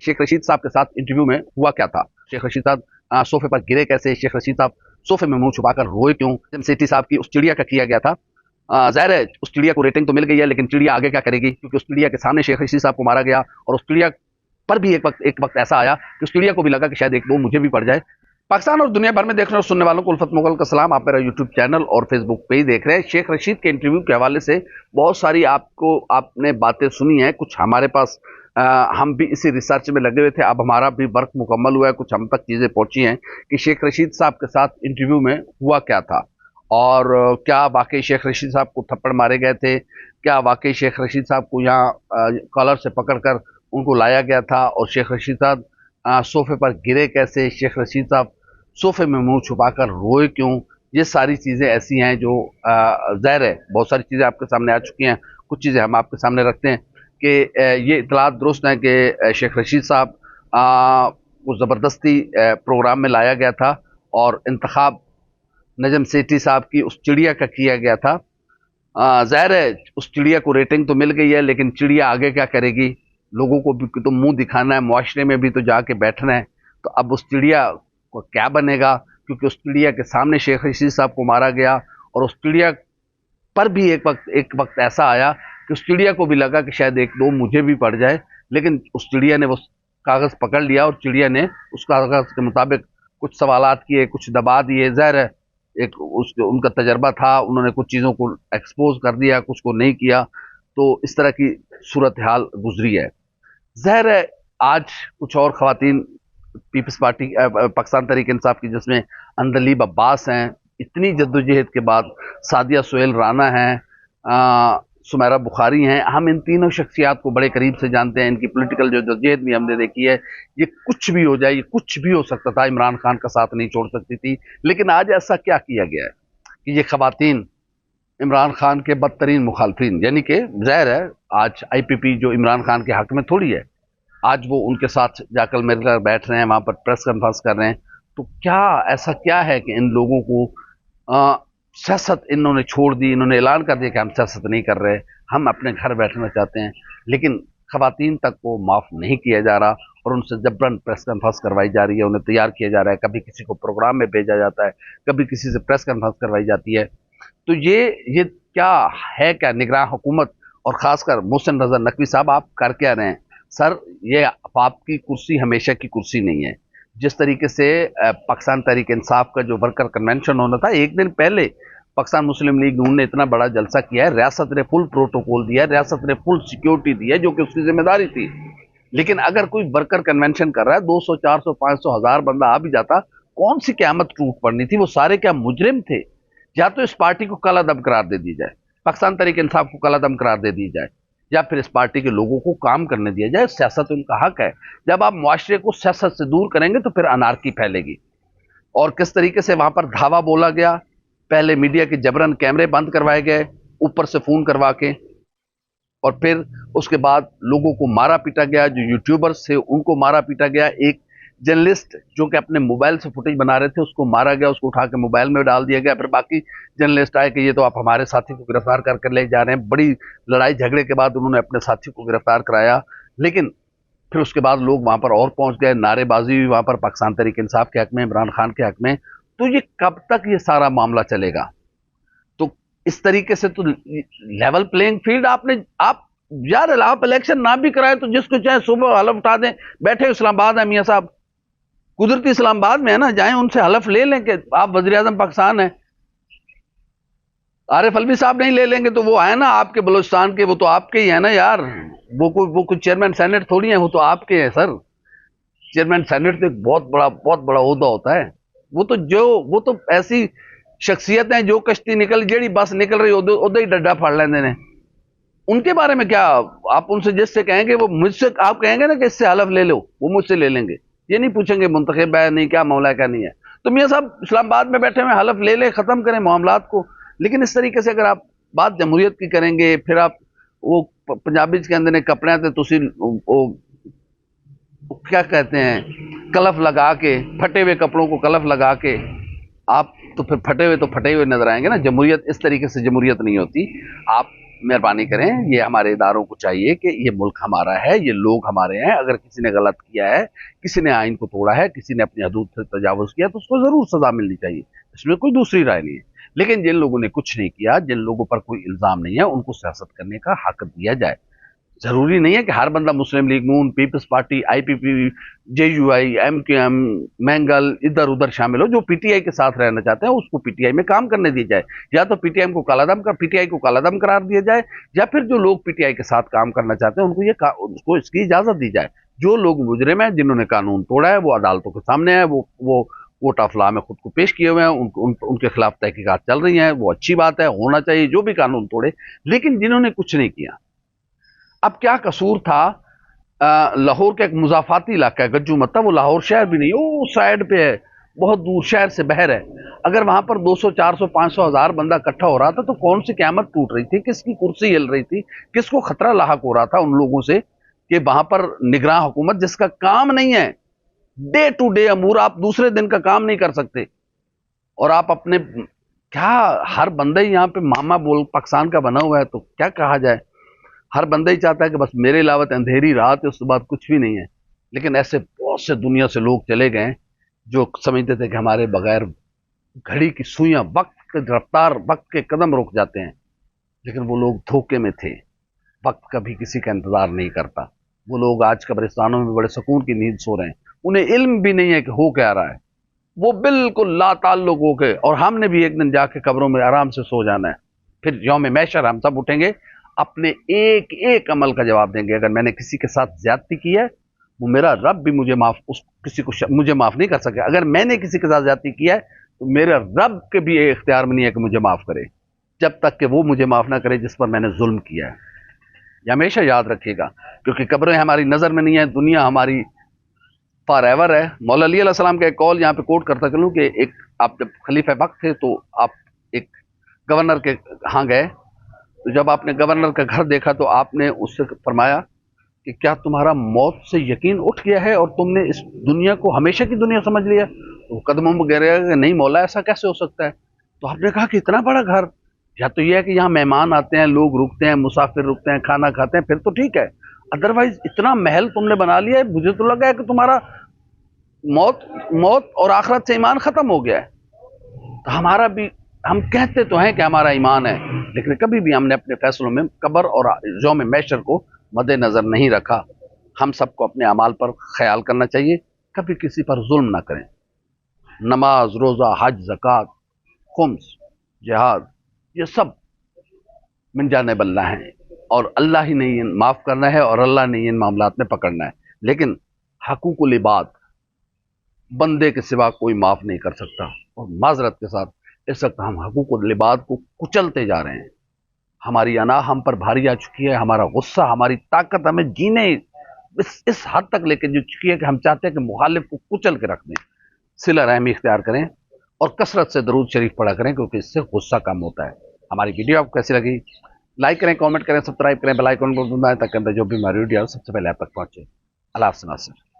शेख रशीद साहब के साथ इंटरव्यू में हुआ क्या था। शेख रशीद साहब सोफे पर गिरे कैसे, शेख रशीद साहब सोफे में मुंह छुपाकर रोए क्यों, सेठी साहब की उस चिड़िया का किया गया था। जाहिर है उस चिड़िया को रेटिंग तो मिल गई है, लेकिन चिड़िया आगे क्या करेगी, क्योंकि उस चिड़िया के सामने शेख रशीद साहब को मारा गया और उस चिड़िया पर भी एक वक्त ऐसा आया कि उस चिड़िया को भी लगा कि शायद एक दो मुझे भी पड़ जाए। पाकिस्तान और दुनिया भर में देखने और सुनने वालों को उल्फत मुगल का सलाम। आप मेरा यूट्यूब चैनल और फेसबुक पेज देख रहे हैं। शेख रशीद के इंटरव्यू के हवाले से बहुत सारी आपने बातें सुनी हैं, कुछ हमारे पास हम भी इसी रिसर्च में लगे हुए थे। अब हमारा भी वर्क मुकम्मल हुआ है, कुछ हम तक चीज़ें पहुंची हैं कि शेख रशीद साहब के साथ इंटरव्यू में हुआ क्या था और क्या वाकई शेख रशीद साहब को थप्पड़ मारे गए थे, क्या वाकई शेख रशीद साहब को यहाँ कॉलर से पकड़कर उनको लाया गया था और शेख रशीद साहब सोफे पर गिरे कैसे, शेख रशीद साहब सोफे में मुंह छुपाकर रोए क्यों। ये सारी चीज़ें ऐसी हैं जो ज़ाहिर है बहुत सारी चीज़ें आपके सामने आ चुकी हैं, कुछ चीज़ें हम आपके सामने रखते हैं कि ये इतलात दुरुस्त हैं कि शेख रशीद साहब को ज़बरदस्ती प्रोग्राम में लाया गया था और इंतखाब नजम सेठी साहब की उस चिड़िया का किया गया था। ज़ाहिर है उस चिड़िया को रेटिंग तो मिल गई है, लेकिन चिड़िया आगे क्या करेगी, लोगों को भी तो मुंह दिखाना है, मुआशरे में भी तो जाके बैठना है। तो अब उस चिड़िया को क्या बनेगा, क्योंकि उस चिड़िया के सामने शेख रशीद साहब को मारा गया और उस चिड़िया पर भी एक वक्त ऐसा आया कि उस चिड़िया को भी लगा कि शायद एक दो मुझे भी पड़ जाए, लेकिन उस चिड़िया ने वो कागज़ पकड़ लिया और चिड़िया ने उस कागज़ के मुताबिक कुछ सवालात किए, कुछ दबा दिए। ज़ाहिर है उनका तजर्बा था, उन्होंने कुछ चीज़ों को एक्सपोज कर दिया, कुछ को नहीं किया, तो इस तरह की सूरत हाल गुजरी है। ज़ाहिर है आज कुछ और ख़वातीन पीपल्स पार्टी पाकिस्तान तहरीक इंसाफ की, जिसमें अंदलीब अब्बास हैं, इतनी जद्दोजहद के बाद सादिया सुहेल राना हैं, सुमेरा बुखारी हैं, हम इन तीनों शख्सियात को बड़े करीब से जानते हैं। इनकी पॉलिटिकल जो जद्दोजहद भी हमने देखी है, ये कुछ भी हो जाए, ये कुछ भी हो सकता था, इमरान खान का साथ नहीं छोड़ सकती थी। लेकिन आज ऐसा क्या किया गया है कि ये ख़वातीन इमरान खान के बदतरीन मुखालफिन, यानी कि ज़ाहिर है आज IPP जो इमरान खान के हक में थोड़ी है, आज वो उनके साथ जाकर मिलकर बैठ रहे हैं, वहाँ पर प्रेस कॉन्फ्रेंस कर रहे हैं। तो क्या ऐसा क्या है कि इन लोगों को सियासत इन्होंने छोड़ दी, इन्होंने ऐलान कर दिया कि हम सियासत नहीं कर रहे, हम अपने घर बैठना चाहते हैं, लेकिन ख़वातीन तक को माफ़ नहीं किया जा रहा और उनसे जबरन प्रेस कॉन्फ्रेंस करवाई जा रही है, उन्हें तैयार किया जा रहा है, कभी किसी को प्रोग्राम में भेजा जाता है, कभी किसी से प्रेस कॉन्फ्रेंस करवाई जाती है। तो ये क्या है, क्या निगरान हुकूमत और ख़ासकर मोहसिन रज़ा नकवी साहब आप कर क्या रहे हैं? सर ये आपकी कुर्सी हमेशा की कुर्सी नहीं है। जिस तरीके से पाकिस्तान तहरीक इंसाफ का जो वर्कर कन्वेंशन होना था, एक दिन पहले पाकिस्तान मुस्लिम लीग नून ने इतना बड़ा जलसा किया है, रियासत ने फुल प्रोटोकॉल दिया है, रियासत ने फुल सिक्योरिटी दी है, जो कि उसकी जिम्मेदारी थी। लेकिन अगर कोई वर्कर कन्वेंशन कर रहा है, 200 400 500 1000 बंदा आ भी जाता, कौन सी क़यामत टूट पड़नी थी? वो सारे क्या मुजरिम थे? या तो इस पार्टी को कालादम करार दे दी जाए, पाकिस्तान तहरीक इंसाफ को कालादम करार दे दी जाए, या फिर इस पार्टी के लोगों को काम करने दिया जाए। सियासत उनका हक है। जब आप मुआशरे को सियासत से दूर करेंगे तो फिर अनारकी फैलेगी। और किस तरीके से वहां पर धावा बोला गया, पहले मीडिया के जबरन कैमरे बंद करवाए गए ऊपर से फोन करवा के, और फिर उसके बाद लोगों को मारा पीटा गया, जो यूट्यूबर्स थे उनको मारा पीटा गया। एक जर्नलिस्ट जो कि अपने मोबाइल से फुटेज बना रहे थे उसको मारा गया, उसको उठा के मोबाइल में डाल दिया गया। फिर बाकी जर्नलिस्ट आए कि ये तो आप हमारे साथी को गिरफ्तार करके ले जा रहे हैं। बड़ी लड़ाई झगड़े के बाद उन्होंने अपने साथी को गिरफ्तार कराया, लेकिन फिर उसके बाद लोग वहां पर और पहुंच गए, नारेबाजी हुई वहां पर पाकिस्तान तहरीक इंसाफ के हक में, इमरान खान के हक में। तो ये कब तक ये सारा मामला चलेगा? तो इस तरीके से तो लेवल प्लेइंग फील्ड आप यार आप इलेक्शन ना भी कराए तो जिसको चाहे सुबह हलफ उठा दें, बैठे इस्लामाबाद है मियाँ साहब, कुदरती इस्लामाबाद में है ना, जाएं उनसे हलफ ले लें कि आप वज़ीर आज़म पाकिस्तान है। आरिफ अलवी साहब नहीं ले लेंगे तो वो है ना आपके बलूचिस्तान के, वो तो आपके ही है ना यार, वो कोई चेयरमैन सेनेट थोड़ी है, वो तो आपके हैं सर। चेयरमैन सेनेट तो एक बहुत बड़ा ओहदा होता है। वो तो ऐसी शख्सियत हैं, जो कश्ती निकल जेड़ी बस निकल रही उधर ही डड्डा फाड़ लेंदे ने। उनके बारे में क्या आप उनसे जिससे कहेंगे, वो मुझसे आप कहेंगे ना कि इससे हलफ ले लो, वो मुझसे ले लेंगे, ये नहीं पूछेंगे मुंतखब है नहीं, क्या मामला है क्या नहीं है। तो मियाँ साहब इस्लामाबाद में बैठे हुए हलफ ले ले, खत्म करें मामलात को। लेकिन इस तरीके से अगर आप बात जमहूरियत की करेंगे, फिर आप वो पंजाबी के अंदर ने कपड़े थे तुसी वो क्या कहते हैं, कलफ लगा के, फटे हुए कपड़ों को कलफ लगा के आप तो फिर फटे हुए नजर आएंगे ना। जमहूरियत इस तरीके से जमहूरियत नहीं होती। आप मेहरबानी करें, ये हमारे इदारों को चाहिए कि ये मुल्क हमारा है, ये लोग हमारे हैं। अगर किसी ने गलत किया है, किसी ने आइन को तोड़ा है, किसी ने अपनी हदूद से तजावुज किया, तो उसको जरूर सजा मिलनी चाहिए, इसमें कोई दूसरी राय नहीं है। लेकिन जिन लोगों ने कुछ नहीं किया, जिन लोगों पर कोई इल्जाम नहीं है, उनको सियासत करने का हक दिया जाए। जरूरी नहीं है कि हर बंदा मुस्लिम लीग नून, People's Party, IPP, JUI, MKM, Mengal इधर उधर शामिल हो। जो पीटीआई के साथ रहना चाहते हैं उसको पीटीआई में काम करने दी जाए, या तो पीटीआई को कालादम करार दिया जाए, या फिर जो लोग पीटीआई के साथ काम करना चाहते हैं उनको इसकी इजाजत दी जाए। जो लोग मुजरिम हैं, जिन्होंने कानून तोड़ा है, वो अदालतों के सामने है, वो कोर्ट ऑफ लॉ में खुद को पेश किए हुए हैं, उनके खिलाफ तहकीकात चल रही हैं। वो अच्छी बात है, होना चाहिए जो भी कानून तोड़े। लेकिन जिन्होंने कुछ नहीं किया, अब क्या कसूर था? लाहौर का एक मुजाफाती इलाका है गज्जू मत्ता, वो लाहौर शहर भी नहीं, वो साइड पे है, बहुत दूर, शहर से बाहर है। अगर वहां पर 200, 400, 500, 1000 बंदा इकट्ठा हो रहा था तो कौन सी क़यामत टूट रही थी? किसकी कुर्सी हिल रही थी? किसको खतरा लाहक हो रहा था उन लोगों से कि वहां पर निगरान हुकूमत, जिसका काम नहीं है डे टू डे अमूर, आप दूसरे दिन का काम नहीं कर सकते, और आप अपने क्या, हर बंदा ही यहाँ पे मामा बोल पाकिस्तान का बना हुआ है, तो क्या कहा जाए? हर बंदा ही चाहता है कि बस मेरे अलावा अंधेरी रात है, उसके बाद कुछ भी नहीं है। लेकिन ऐसे बहुत से दुनिया से लोग चले गए जो समझते थे कि हमारे बगैर घड़ी की सुइयां, वक्त की रफ्तार, वक्त के कदम रुक जाते हैं। लेकिन वो लोग धोखे में थे, वक्त कभी किसी का इंतजार नहीं करता। वो लोग आज कब्रिस्तानों में बड़े सुकून की नींद सो रहे हैं, उन्हें इल्म भी नहीं है कि हो क्या रहा है, वो बिल्कुल लाताल्लुक हो के। और हमने भी एक दिन जाके कब्रों में आराम से सो जाना है, फिर यौम महशर हम सब उठेंगे, अपने एक एक अमल का जवाब देंगे। अगर मैंने किसी के साथ ज्यादती की है, वो मेरा रब भी मुझे मुझे माफ नहीं कर सके। अगर मैंने किसी के साथ ज्यादती किया है, तो मेरे रब के भी ये इख्तियार में नहीं है कि मुझे माफ करे, जब तक कि वो मुझे माफ ना करे जिस पर मैंने जुल्म किया है। ये हमेशा याद रखिएगा, क्योंकि कब्रें हमारी नजर में नहीं है, दुनिया हमारी फॉर एवर है। मौला अली अलैहि सलाम का एक कॉल यहाँ पे कोट करता चलूं कि एक, आप जब खलीफा वक्त थे तो आप एक गवर्नर के यहाँ गए, तो जब आपने गवर्नर का घर देखा तो आपने उससे फरमाया कि क्या तुम्हारा मौत से यकीन उठ गया है और तुमने इस दुनिया को हमेशा की दुनिया समझ लिया? तो कदमों में गिर गया कि नहीं मौला, ऐसा कैसे हो सकता है? तो आपने कहा कि इतना बड़ा घर, या तो यह है कि यहाँ मेहमान आते हैं, लोग रुकते हैं, मुसाफिर रुकते हैं, खाना खाते हैं, फिर तो ठीक है, अदरवाइज इतना महल तुमने बना लिया है, मुझे तो लगा है कि तुम्हारा मौत और आखिरत से ईमान खत्म हो गया है। तो हमारा भी, हम कहते तो हैं कि हमारा ईमान है, लेकिन कभी भी हमने अपने फैसलों में कब्र और यौम महशर को मद्देनजर नहीं रखा। हम सबको अपने अमाल पर ख्याल करना चाहिए, कभी किसी पर जुल्म ना करें। नमाज, रोज़ा, हज, ज़कात, खुम्स, जिहाद, ये सब मिन जानिब अल्लाह हैं, और अल्लाह ही ने माफ़ करना है और अल्लाह ने इन मामलात में पकड़ना है। लेकिन हकूकुल इबाद बंदे के सिवा कोई माफ़ नहीं कर सकता। और माजरत के साथ इस वक्त हम हकूकुल इबाद को कुचलते जा रहे हैं। हमारी अना हम पर भारी आ चुकी है, हमारा गुस्सा, हमारी ताकत हमें जीने इस हद तक लेके जो चुकी है कि हम चाहते हैं कि मुखालिफ को कुचल के रख दें। सिला रहमी इख्तियार करें और कसरत से दरूद शरीफ पढ़ा करें, क्योंकि इससे गुस्सा कम होता है। हमारी वीडियो आपको कैसी लगी? लाइक करें, कमेंट करें, सब्सक्राइब करें, बेल आइकन को दबाएं ताकि जो भी हमारी वीडियो सबसे पहले आप तक पहुंचे। अल्लाह हाफ़िज़।